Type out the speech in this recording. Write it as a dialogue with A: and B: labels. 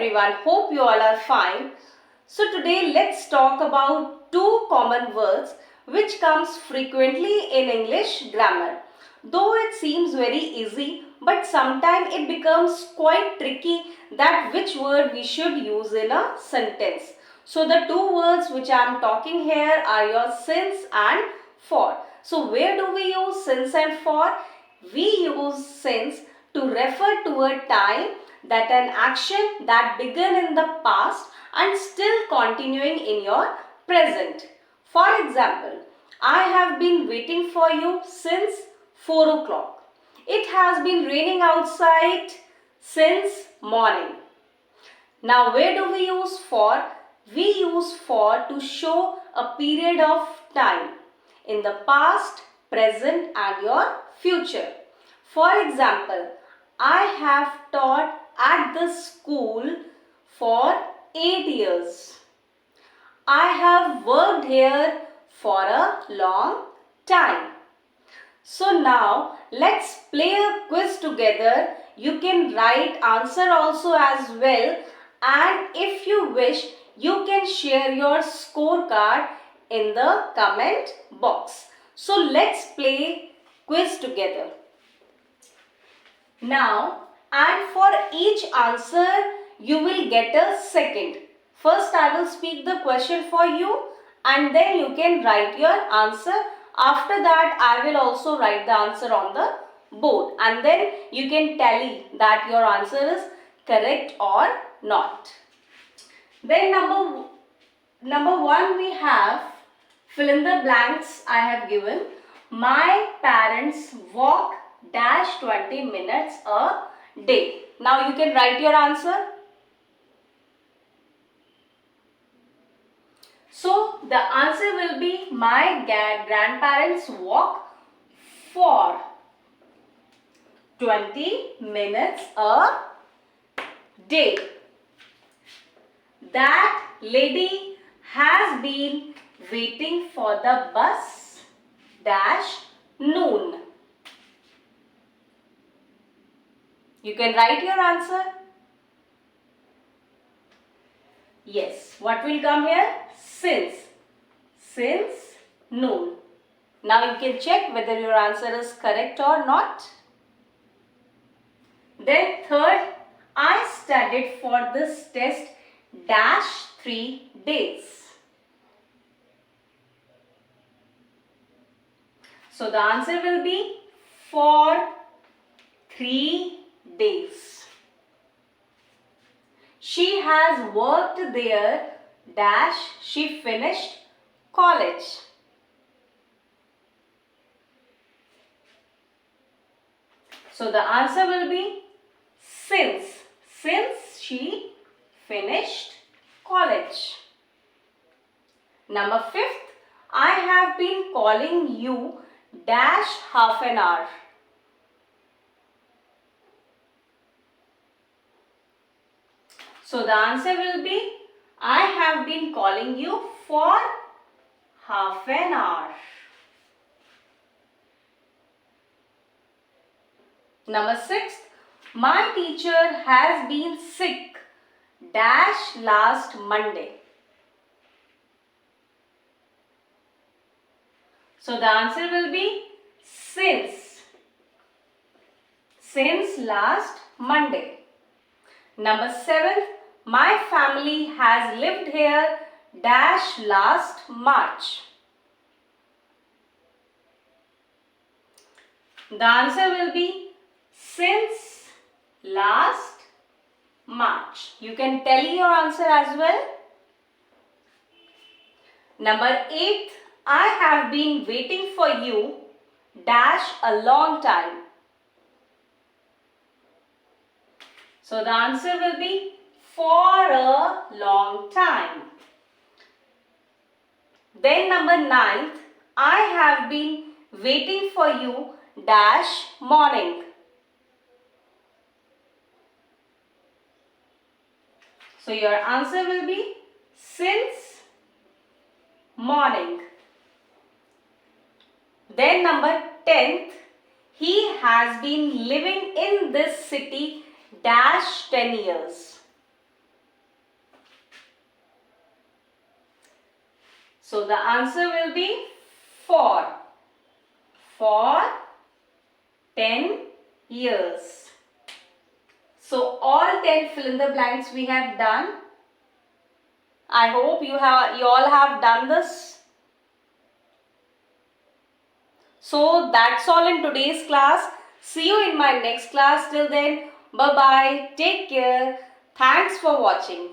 A: everyone, hope you all are fine. So today let's talk about two common words which comes frequently in English grammar. Though it seems very easy, but sometimes it becomes quite tricky that which word we should use in a sentence. So the two words which I am talking here are your since and for. So where do we use since and for? We use since to refer to a time that an action that began in the past and still continuing in your present. For example, I have been waiting for you since 4 o'clock. It has been raining outside since morning. Now where do we use for? We use for to show a period of time in the past, present and your future. For example, I have taught at the school for 8 years. I have worked here for a long time. So now let's play a quiz together. You can write answer also as well, and if you wish you can share your scorecard in the comment box. So let's play quiz together. Now, and for each answer you will get a second. First I will speak the question for you and then you can write your answer. After that I will also write the answer on the board and then you can tally that your answer is correct or not. Then number one we have fill in the blanks I have given. My parents walk dash 20 minutes a day. Now you can write your answer. So the answer will be my grandparents walk for 20 minutes a day. That lady has been waiting for the bus dash noon. You can write your answer. Yes, what will come here? Since noon. Now you can check whether your answer is correct or not. Then third, I studied for this test dash 3 days. So the answer will be for 3 days. She has worked there dash she finished college. So the answer will be since she finished college. Number fifth, I have been calling you dash half an hour. So the answer will be I have been calling you for half an hour. Number 6, my teacher has been sick dash last Monday. So the answer will be since last Monday. Number 7, my family has lived here dash last March. The answer will be since last March. You can tell your answer as well. Number 8, I have been waiting for you dash a long time. So the answer will be for a long time. Then number 9, I have been waiting for you dash morning. So your answer will be since morning. Then number 10th, he has been living in this city dash 10 years. So the answer will be 4. For 10 years. So all 10 fill in the blanks we have done. I hope you all have done this. So that's all in today's class. See you in my next class. Till then, bye bye. Take care. Thanks for watching.